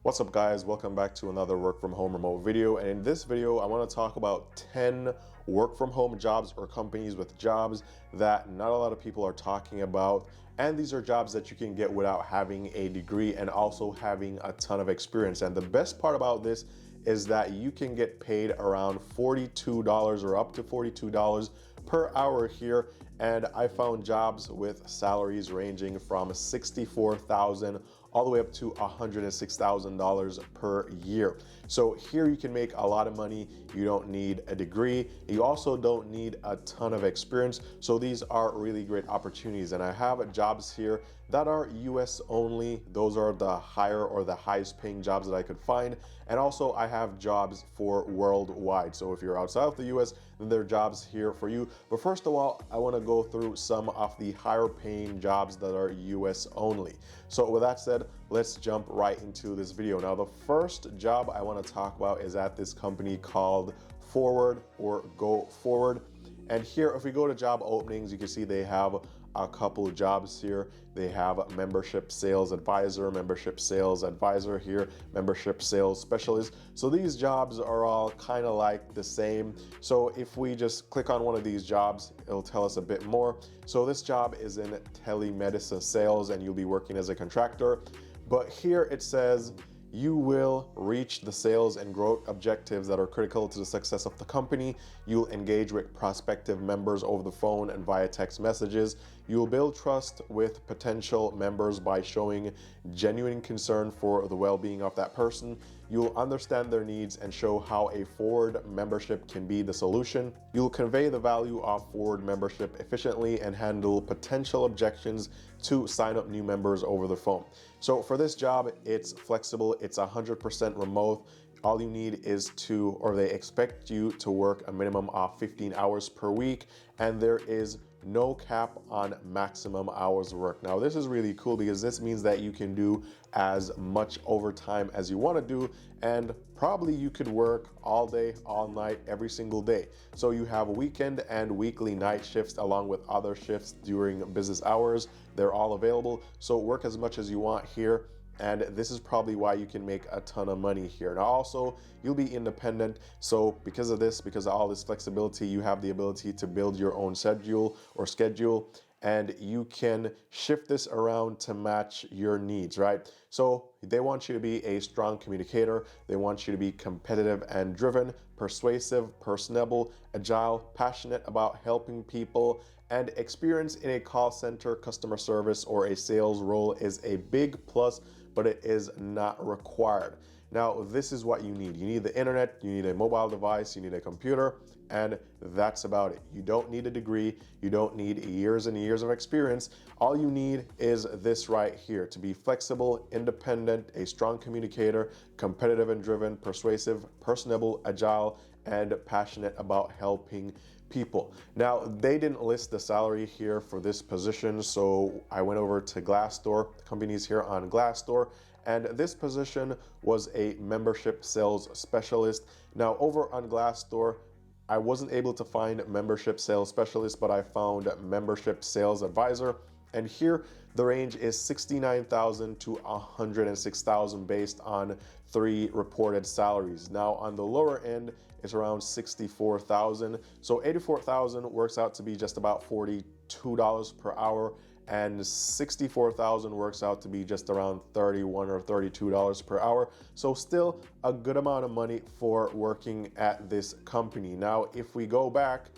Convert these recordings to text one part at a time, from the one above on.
What's up guys, welcome back to another work from home remote video, and in this video I want to talk about 10 work from home jobs or companies with jobs that not a lot of people are talking about, and these are jobs that you can get without having a degree and also having a ton of experience. And the best part about this is that you can get paid around $42 or up to $42 per hour here, and I found jobs with salaries ranging from $64,000 all the way up to $106,000 per year. So here you can make a lot of money. You don't need a degree. You also don't need a ton of experience. So these are really great opportunities. And I have jobs here that are US only. Those are the higher or the highest paying jobs that I could find. And also I have jobs for worldwide. So if you're outside of the US, then there are jobs here for you. But first of all, I want to go through some of the higher paying jobs that are US only. So with that said, let's jump right into this video. Now, the first job I want to talk about is at this company called Forward or Go Forward. And here, if we go to job openings, you can see they have a couple of jobs here. They have membership sales advisor, membership sales advisor here, membership sales specialist. So these jobs are all kind of like the same. So if we just click on one of these jobs, it'll tell us a bit more. So this job is in telemedicine sales and you'll be working as a contractor. But here it says, you will reach the sales and growth objectives that are critical to the success of the company. You'll engage with prospective members over the phone and via text messages. You'll build trust with potential members by showing genuine concern for the well-being of that person. You'll understand their needs and show how a Forward membership can be the solution. You'll convey the value of Forward membership efficiently and handle potential objections to sign up new members over the phone. So for this job, it's flexible, it's 100% remote. All you need is to, or they expect you to work a minimum of 15 hours per week, and there is no cap on maximum hours work. Now this is really cool because this means that you can do as much overtime as you want to do, and probably you could work all day, all night, every single day. So you have weekend and weekly night shifts along with other shifts during business hours. They're all available. So work as much as you want here. And this is probably why you can make a ton of money here. Now also, you'll be independent. So because of this, because of all this flexibility, you have the ability to build your own schedule, and you can shift this around to match your needs, right? So they want you to be a strong communicator. They want you to be competitive and driven, persuasive, personable, agile, passionate about helping people, and experience in a call center, customer service, or a sales role is a big plus, but it is not required. Now, this is what you need. You need the internet, you need a mobile device, you need a computer, and that's about it. You don't need a degree, you don't need years and years of experience. All you need is this right here: to be flexible, independent, a strong communicator, competitive and driven, persuasive, personable, agile, and passionate about helping people. Now, they didn't list the salary here for this position, so I went over to Glassdoor. The company's here on Glassdoor, and this position was a membership sales specialist. Now, over on Glassdoor, I wasn't able to find membership sales specialist, but I found membership sales advisor. And here the range is $69,000 to $106,000 based on 3 reported salaries. Now on the lower end, it's around $64,000. So $84,000 works out to be just about $42 per hour, and $64,000 works out to be just around $31 or $32 per hour. So still a good amount of money for working at this company. Now, if we go back,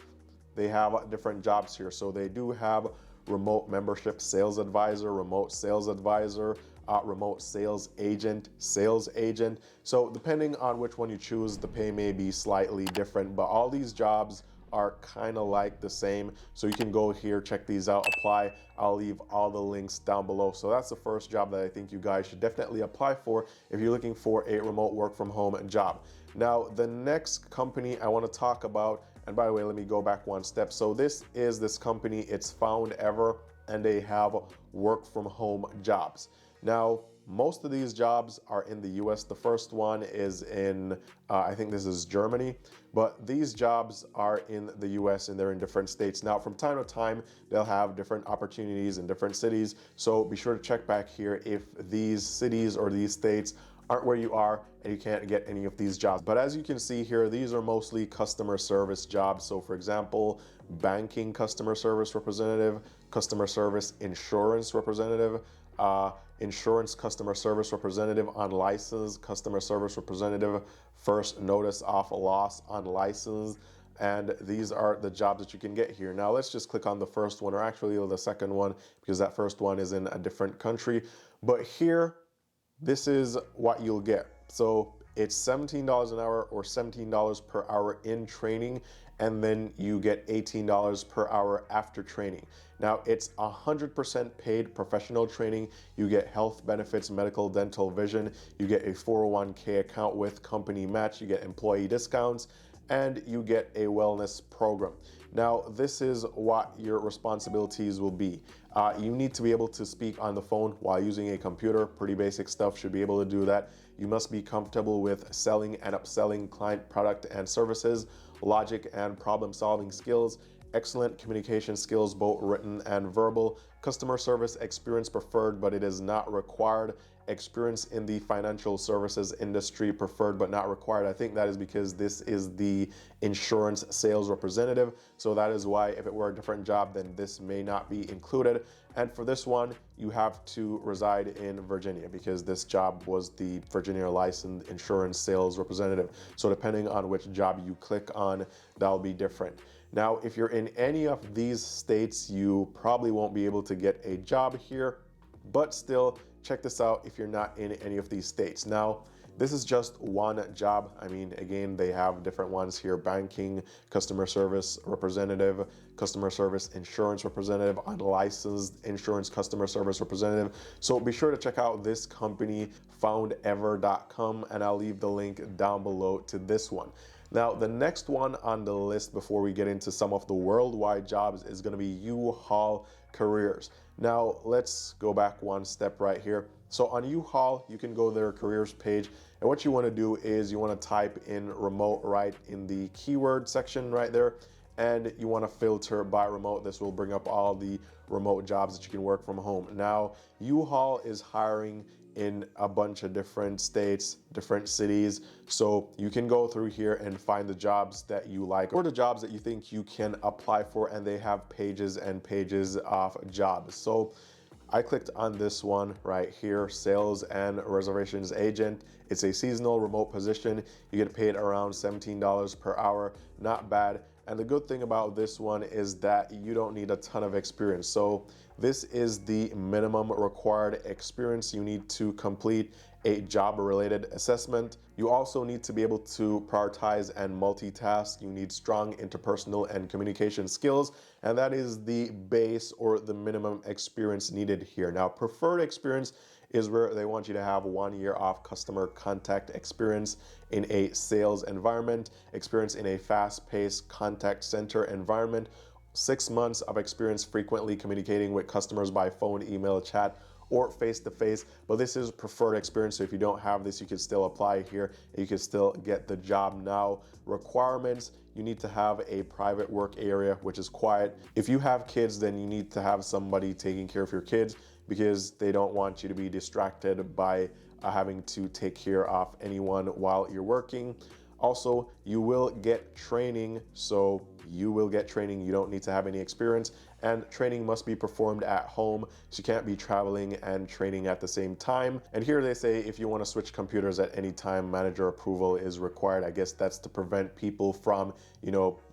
they have different jobs here. So they do have remote membership sales advisor, remote sales advisor, remote sales agent, sales agent. So depending on which one you choose, the pay may be slightly different, but all these jobs are kind of like the same. So you can go here, check these out, apply. I'll leave all the links down below. So that's the first job that I think you guys should definitely apply for if you're looking for a remote work from home job. Now, the next company I want to talk about, and by the way, let me go back one step. So this is this company, it's Found Ever, and they have work from home jobs. Now, most of these jobs are in the US. The first one is in, I think this is Germany, but these jobs are in the US and they're in different states. Now, from time to time, they'll have different opportunities in different cities. So be sure to check back here if these cities or these states aren't where you are and you can't get any of these jobs. But as you can see here, these are mostly customer service jobs. So for example, banking customer service representative, customer service insurance representative, insurance customer service representative unlicensed, customer service representative, first notice of loss unlicensed. And these are the jobs that you can get here. Now let's just click on the first one, or actually the second one, because that first one is in a different country. But here, this is what you'll get. So it's $17 an hour or $17 per hour in training, and then you get $18 per hour after training. Now it's 100% paid professional training. You get health benefits, medical, dental, vision. You get a 401k account with company match. You get employee discounts, and you get a wellness program. Now, this is what your responsibilities will be. You need to be able to speak on the phone while using a computer. Pretty basic stuff, should be able to do that. You must be comfortable with selling and upselling client product and services, logic and problem solving skills, excellent communication skills, both written and verbal, customer service experience preferred, but it is not required. Experience in the financial services industry preferred but not required. I think that is because this is the insurance sales representative. So that is why if it were a different job, then this may not be included. And for this one, you have to reside in Virginia because this job was the Virginia licensed insurance sales representative. So depending on which job you click on, that'll be different. Now, if you're in any of these states, you probably won't be able to get a job here, but still, check this out if you're not in any of these states. Now, this is just one job. I mean, again, they have different ones here: banking, customer service representative, customer service insurance representative, unlicensed insurance customer service representative. So be sure to check out this company, foundever.com, and I'll leave the link down below to this one. Now, the next one on the list before we get into some of the worldwide jobs is going to be U-Haul Careers. Now, let's go back one step right here. So on U-Haul, you can go to their careers page, and what you want to do is you want to type in remote right in the keyword section right there, and you want to filter by remote. This will bring up all the remote jobs that you can work from home. Now, U-Haul is hiring in a bunch of different states, different cities. So you can go through here and find the jobs that you like or the jobs that you think you can apply for, and they have pages and pages of jobs. So I clicked on this one right here, sales and reservations agent. It's a seasonal remote position. You get paid around $17 per hour, not bad. And the good thing about this one is that you don't need a ton of experience. So this is the minimum required experience. You need to complete a job-related assessment. You also need to be able to prioritize and multitask. You need strong interpersonal and communication skills, and that is the base or the minimum experience needed here. Now, preferred experience is where they want you to have 1 year of customer contact experience in a sales environment, experience in a fast-paced contact center environment, 6 months of experience frequently communicating with customers by phone, email, chat, or face-to-face. But this is preferred experience, so if you don't have this, you can still apply here and you can still get the job. Now, requirements: you need to have a private work area which is quiet. If you have kids, then you need to have somebody taking care of your kids, because they don't want you to be distracted by having to take care of anyone while you're working. Also, you will get training. So you will get training. You don't need to have any experience, and training must be performed at home. So you can't be traveling and training at the same time. And here they say if you want to switch computers at any time, manager approval is required. I guess that's to prevent people from,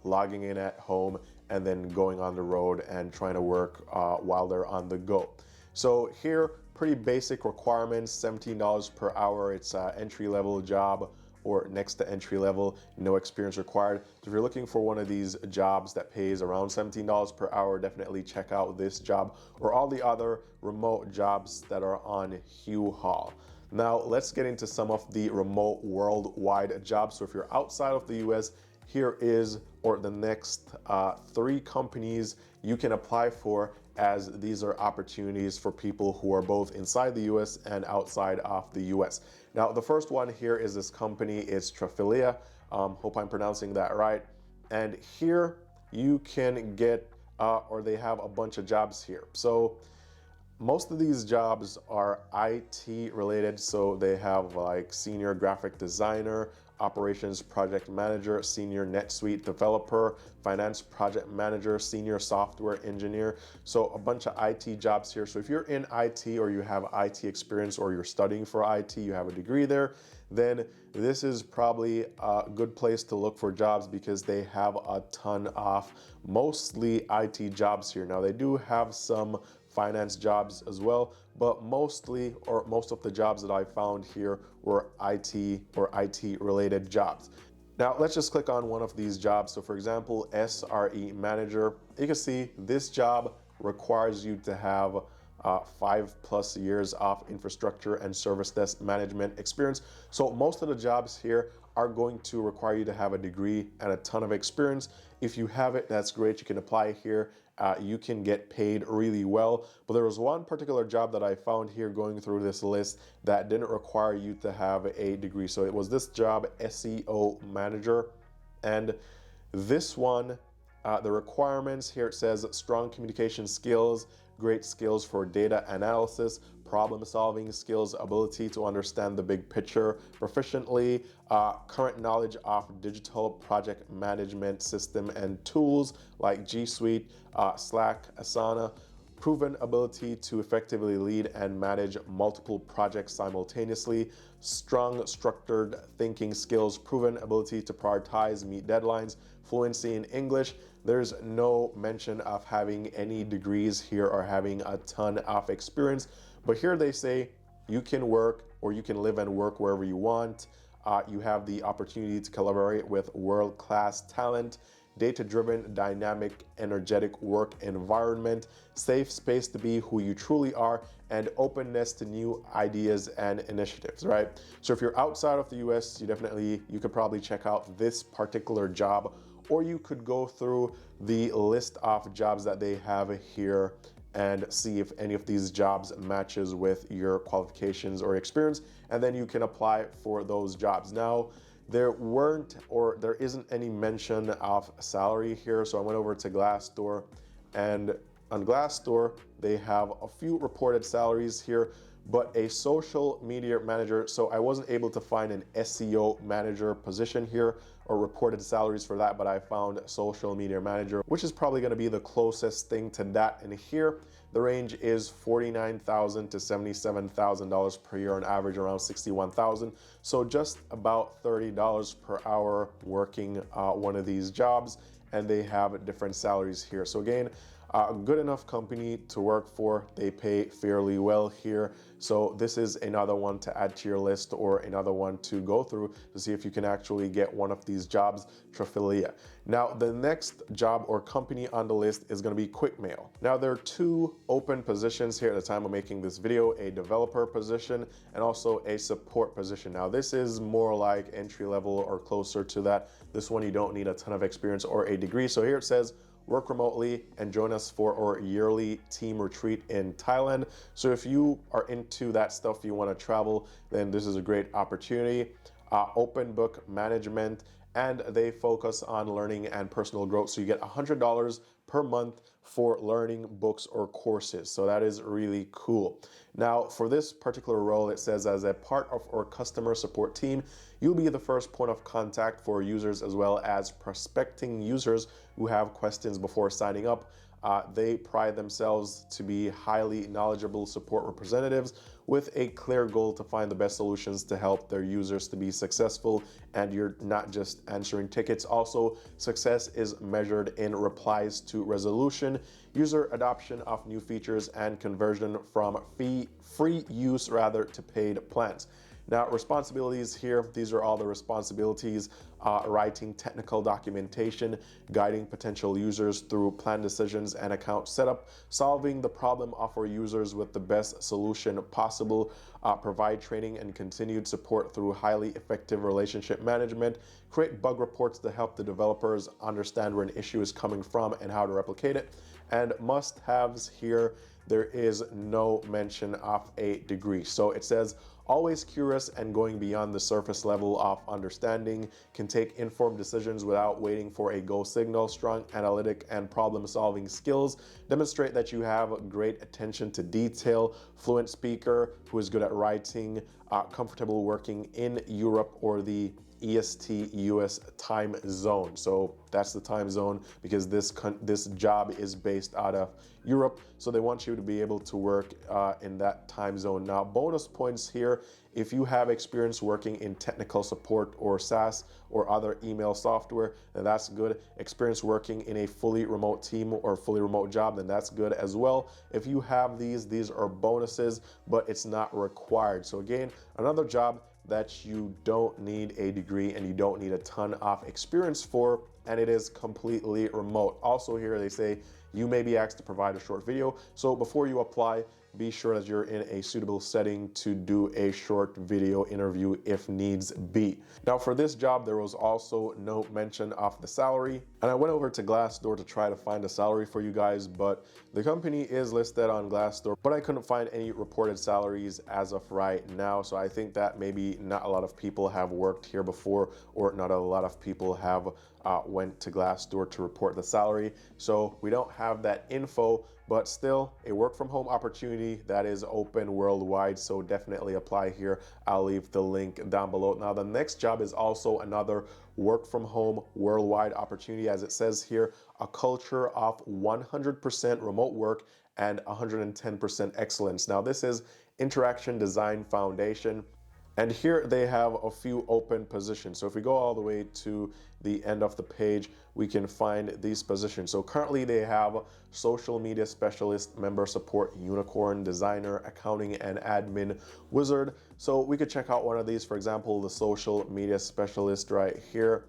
logging in at home and then going on the road and trying to work while they're on the go. So here, pretty basic requirements: $17 per hour. It's an entry-level job or next to entry level, no experience required. So if you're looking for one of these jobs that pays around $17 per hour, definitely check out this job or all the other remote jobs that are on U-Haul. Now let's get into some of the remote worldwide jobs. So if you're outside of the US, here is, or the next 3 companies you can apply for, as these are opportunities for people who are both inside the US and outside of the US. Now, the first one here is this company. It's Trafilia. Hope I'm pronouncing that right. And here you can get, or they have a bunch of jobs here. So Most of these jobs are IT related, so they have like senior graphic designer, operations project manager, senior NetSuite developer, finance project manager, senior software engineer. So a bunch of IT jobs here. So if you're in IT or you have IT experience or you're studying for IT, you have a degree there, then this is probably a good place to look for jobs because they have a ton of mostly IT jobs here. Now they do have some finance jobs as well, but mostly, or most of the jobs that I found here were IT or IT related jobs. Now let's just click on one of these jobs. So for example, SRE manager, you can see this job requires you to have 5+ years of infrastructure and service desk management experience. So most of the jobs here are going to require you to have a degree and a ton of experience. If you have it, that's great. You can apply here. You can get paid really well. But there was one particular job that I found here going through this list that didn't require you to have a degree. So it was this job, SEO manager. And this one, the requirements here, it says strong communication skills, great skills for data analysis, problem solving skills, ability to understand the big picture proficiently, current knowledge of digital project management system and tools like G Suite, Slack, Asana, proven ability to effectively lead and manage multiple projects simultaneously, strong structured thinking skills, proven ability to prioritize, meet deadlines, fluency in English. There's no mention of having any degrees here or having a ton of experience, but here they say you can work or you can live and work wherever you want. You have the opportunity to collaborate with world-class talent, data-driven, dynamic, energetic work environment, safe space to be who you truly are, and openness to new ideas and initiatives, right? So if you're outside of the US, you could probably check out this particular job, or you could go through the list of jobs that they have here and see if any of these jobs matches with your qualifications or experience, and then you can apply for those jobs. Now, there isn't any mention of salary here, so I went over to Glassdoor, and on Glassdoor, they have a few reported salaries here, but a social media manager, so I wasn't able to find an SEO manager position here or reported salaries for that, but I found social media manager, which is probably going to be the closest thing to that. And here the range is $49,000 to $77,000 per year, on average around $61,000. So just about $30 per hour working one of these jobs, and they have different salaries here. So again, a good enough company to work for. They pay fairly well here. So this is another one to add to your list, or another one to go through to see if you can actually get one of these jobs to affiliate. Now, the next job or company on the list is going to be Quickmail. Now, there are two open positions here at the time of making this video, a developer position and also a support position. Now, this is more like entry level or closer to that. This one, you don't need a ton of experience or a degree. So here it says, work remotely and join us for our yearly team retreat in Thailand. So if you are into that stuff, you want to travel, then this is a great opportunity. Open book management, and they focus on learning and personal growth. So you get $100 per month for learning books or courses. So that is really cool. Now, for this particular role, it says as a part of our customer support team, you'll be the first point of contact for users as well as prospecting users who have questions before signing up. They pride themselves to be highly knowledgeable support representatives with a clear goal to find the best solutions to help their users to be successful. And you're not just answering tickets. Also, success is measured in replies to resolution, user adoption of new features, and conversion from free use to paid plans. Now, responsibilities here, these are all the responsibilities: writing technical documentation, guiding potential users through plan decisions and account setup, solving the problem of our users with the best solution possible, provide training and continued support through highly effective relationship management, create bug reports to help the developers understand where an issue is coming from and how to replicate it. And must-haves here, there is no mention of a degree. So it says always curious and going beyond the surface level of understanding, can take informed decisions without waiting for a go signal, strong analytic and problem solving skills, demonstrate that you have great attention to detail, fluent speaker who is good at writing, comfortable working in Europe or the EST US time zone. So that's the time zone because this job is based out of Europe. So they want you to be able to work in that time zone. Now, bonus points here. If you have experience working in technical support or SaaS or other email software, then that's good. Experience working in a fully remote team or fully remote job, then that's good as well. If you have these are bonuses, but it's not required. So again, another job that you don't need a degree and you don't need a ton of experience for, and it is completely remote. Also here they say you may be asked to provide a short video. So before you apply, be sure that you're in a suitable setting to do a short video interview if needs be. Now for this job, there was also no mention of the salary. And I went over to Glassdoor to try to find a salary for you guys, but the company is listed on Glassdoor, but I couldn't find any reported salaries as of right now. So I think that maybe not a lot of people have worked here before, or not a lot of people have went to Glassdoor to report the salary. So we don't have that info, but still a work from home opportunity that is open worldwide. So definitely apply here. I'll leave the link down below. Now the next job is also another work from home worldwide opportunity. As it says here, a culture of 100% remote work and 110% excellence. Now this is Interaction Design Foundation. And here they have a few open positions. So if we go all the way to the end of the page, we can find these positions. So currently they have social media specialist, member support unicorn, designer, accounting and admin wizard. So we could check out one of these, for example, the social media specialist right here.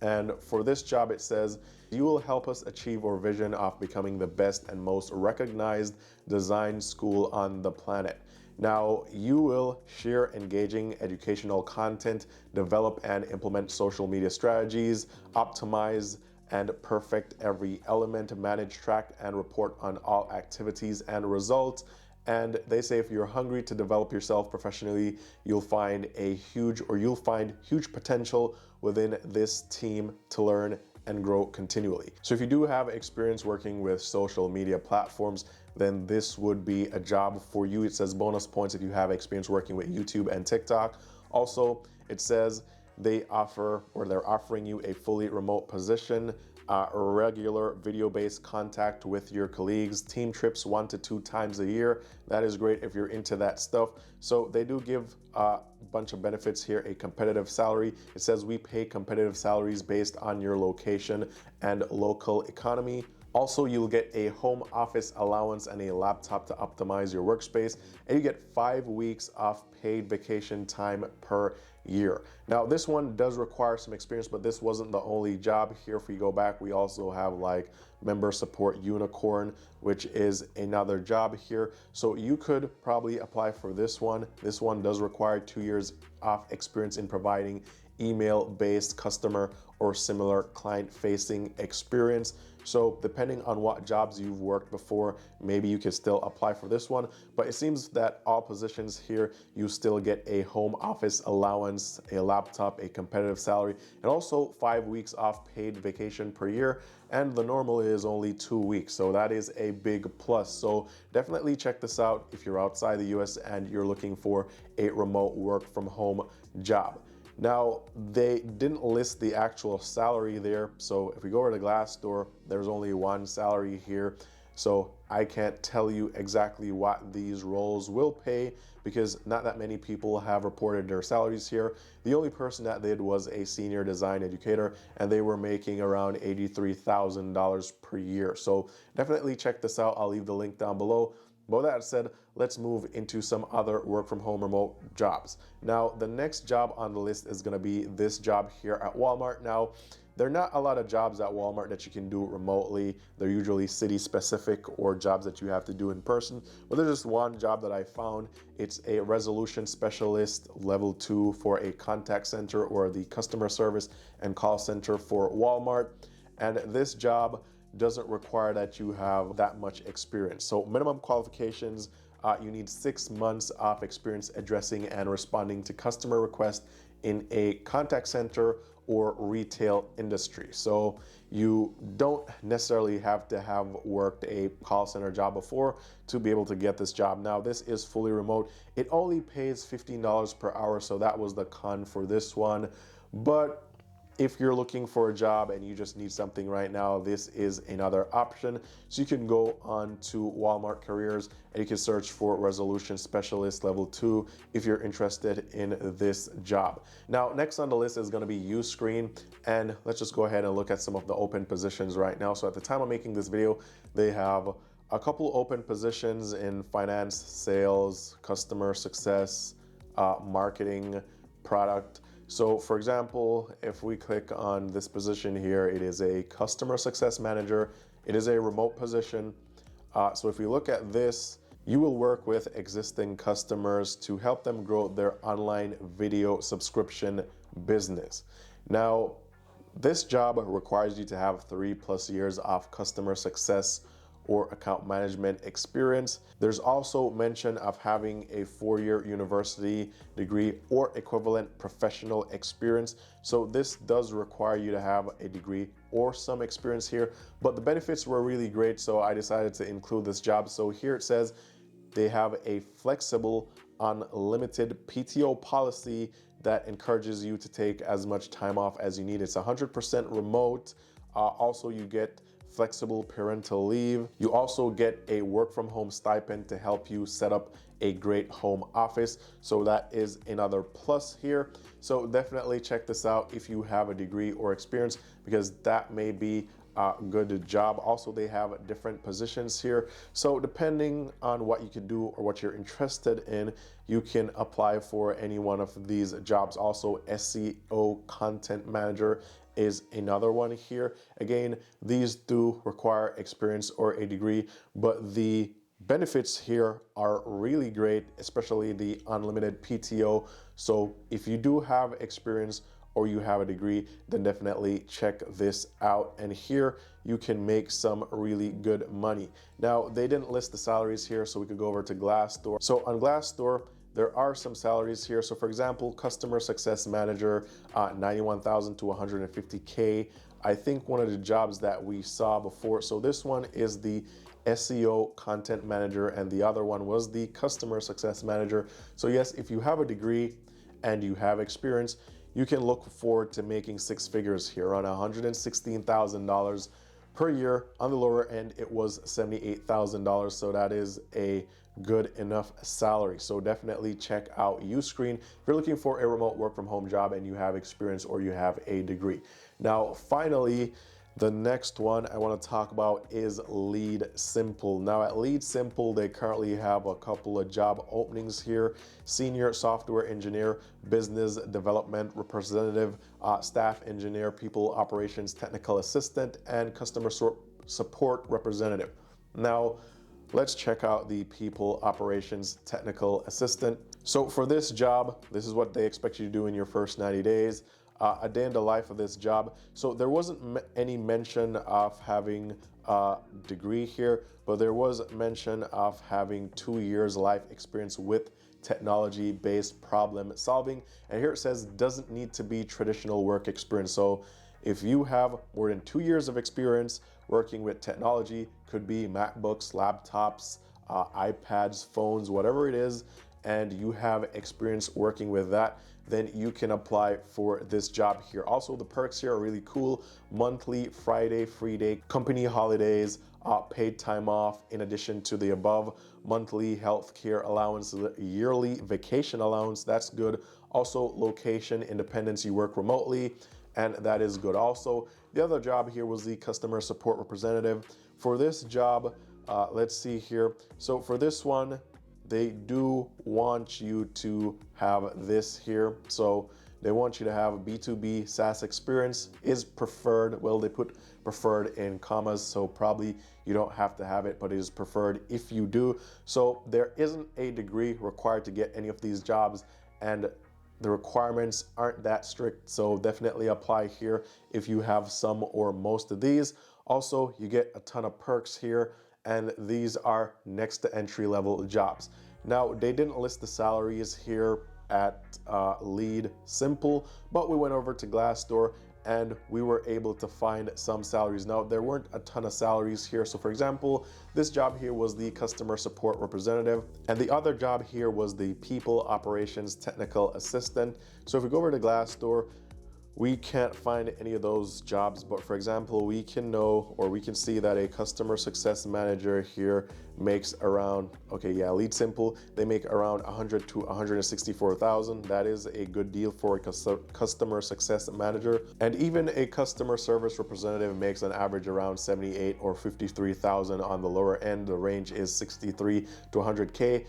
And for this job, it says, you will help us achieve our vision of becoming the best and most recognized design school on the planet. Now, you will share engaging educational content, develop and implement social media strategies, optimize and perfect every element, manage, track and report on all activities and results. And they say if you're hungry to develop yourself professionally, you'll find huge potential within this team to learn and grow continually. So if you do have experience working with social media platforms, then this would be a job for you. It says bonus points if you have experience working with YouTube and TikTok. Also, it says they're offering you a fully remote position, regular video-based contact with your colleagues, team trips 1 to 2 times a year. That is great if you're into that stuff. So they do give a bunch of benefits here, a competitive salary. It says we pay competitive salaries based on your location and local economy. Also, you'll get a home office allowance and a laptop to optimize your workspace, and you get 5 weeks of paid vacation time per year. Now, this one does require some experience, but this wasn't the only job here. If we go back, we also have like member support unicorn, which is another job here. So you could probably apply for this one. This one does require 2 years of experience in providing email-based customer or similar client-facing experience. So depending on what jobs you've worked before, maybe you could still apply for this one. But it seems that all positions here, you still get a home office allowance, a laptop, a competitive salary, and also 5 weeks off paid vacation per year. And the normal is only 2 weeks. So that is a big plus. So definitely check this out if you're outside the US and you're looking for a remote work from home job. Now, they didn't list the actual salary there. So if we go over to Glassdoor, there's only one salary here. So I can't tell you exactly what these roles will pay because not that many people have reported their salaries here. The only person that did was a senior design educator, and they were making around $83,000 per year. So definitely check this out. I'll leave the link down below. But with that said, let's move into some other work from home remote jobs. Now, the next job on the list is going to be this job here at Walmart. Now, there are not a lot of jobs at Walmart that you can do remotely. They're usually city specific or jobs that you have to do in person. But there's just one job that I found. It's a resolution specialist level 2 for a contact center or the customer service and call center for Walmart. And this job doesn't require that you have that much experience. So minimum qualifications, You need 6 months of experience addressing and responding to customer requests in a contact center or retail industry. So you don't necessarily have to have worked a call center job before to be able to get this job. Now, this is fully remote. It only pays $15 per hour, so that was the con for this one. But if you're looking for a job and you just need something right now, this is another option. So you can go on to Walmart Careers and you can search for Resolution Specialist Level 2 if you're interested in this job. Now, next on the list is going to be Uscreen, and let's just go ahead and look at some of the open positions right now. So at the time of making this video, they have a couple open positions in finance, sales, customer success, marketing, product. So for example, if we click on this position here, it is a customer success manager. It is a remote position. So if we look at this, you will work with existing customers to help them grow their online video subscription business. Now, this job requires you to have 3+ years of customer success or account management experience. There's also mention of having a 4-year university degree or equivalent professional experience. So this does require you to have a degree or some experience here, but the benefits were really great, so I decided to include this job. So here it says they have a flexible, unlimited PTO policy that encourages you to take as much time off as you need. It's 100% remote. Also, you get flexible parental leave. You also get a work from home stipend to help you set up a great home office. So that is another plus here. So definitely check this out if you have a degree or experience, because that may be a good job. Also, they have different positions here. So depending on what you can do or what you're interested in, you can apply for any one of these jobs. Also, SEO content manager is another one here. Again, these do require experience or a degree, but the benefits here are really great, especially the unlimited PTO. So if you do have experience or you have a degree, then definitely check this out. And here you can make some really good money. Now, they didn't list the salaries here, so we could go over to Glassdoor. So on Glassdoor, there are some salaries here. So for example, customer success manager, 91,000 to 150K. I think one of the jobs that we saw before. So this one is the SEO content manager, and the other one was the customer success manager. So yes, if you have a degree and you have experience, you can look forward to making 6 figures here, around $116,000 per year. On the lower end, it was $78,000. So that is a good enough salary. So definitely check out Uscreen if you're looking for a remote work from home job and you have experience or you have a degree. Now, finally, the next one I want to talk about is LeadSimple. Now at LeadSimple, they currently have a couple of job openings here: senior software engineer, business development representative, staff engineer, people operations technical assistant, and customer support representative. Now, let's check out the people operations technical assistant. So for this job, this is what they expect you to do in your first 90 days. A day in the life of this job. So there wasn't any mention of having a degree here, but there was mention of having 2 years life experience with technology-based problem solving. And here it says doesn't need to be traditional work experience. So if you have more than 2 years of experience working with technology, could be MacBooks, laptops, iPads, phones, whatever it is, and you have experience working with that, then you can apply for this job here. Also, the perks here are really cool: monthly Friday free day, company holidays, paid time off, in addition to the above, monthly health care allowance, yearly vacation allowance, that's good. Also, location independence, you work remotely, and that is good. Also, the other job here was the customer support representative. For this job, let's see here. So for this one, they do want you to have this here. So they want you to have B2B SaaS experience is preferred. Well, they put preferred in commas, so probably you don't have to have it, but it is preferred if you do. So there isn't a degree required to get any of these jobs, and the requirements aren't that strict. So definitely apply here if you have some or most of these. Also, you get a ton of perks here, and these are next to entry-level jobs. Now, they didn't list the salaries here at LeadSimple, but we went over to Glassdoor and we were able to find some salaries. Now, there weren't a ton of salaries here. So for example, this job here was the customer support representative, and the other job here was the people operations technical assistant. So if we go over to Glassdoor, we can't find any of those jobs, but for example, we can know, or we can see that a customer success manager here makes around, okay, yeah, LeadSimple, they make around 100 to 164,000. That is a good deal for a customer success manager. And even a customer service representative makes an average around 78 or 53,000 on the lower end. The range is 63 to 100K.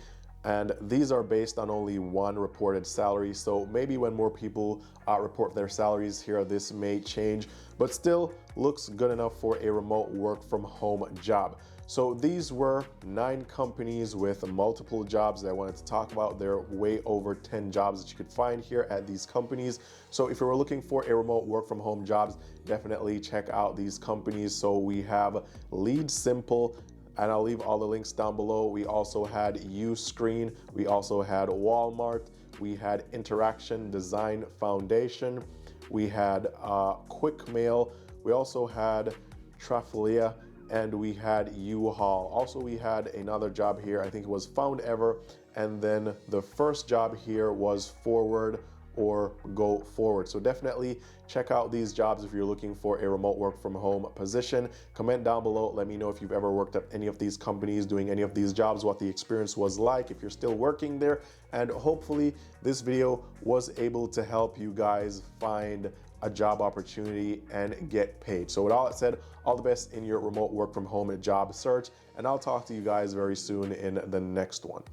And these are based on only one reported salary. So maybe when more people report their salaries here, this may change, but still looks good enough for a remote work from home job. So these were 9 companies with multiple jobs that I wanted to talk about. There are way over 10 jobs that you could find here at these companies. So if you were looking for a remote work from home jobs, definitely check out these companies. So we have LeadSimple, and I'll leave all the links down below. We also had Uscreen, we also had Walmart, we had Interaction Design Foundation, we had Quickmail, we also had Trafalia, and we had U-Haul. Also, we had another job here, I think it was Found Ever, and then the first job here was Forward or Go Forward. So definitely check out these jobs if you're looking for a remote work from home position. Comment down below, let me know if you've ever worked at any of these companies doing any of these jobs, what the experience was like, if you're still working there, and hopefully this video was able to help you guys find a job opportunity and get paid. So with all that said, all the best in your remote work from home job search, and I'll talk to you guys very soon in the next one.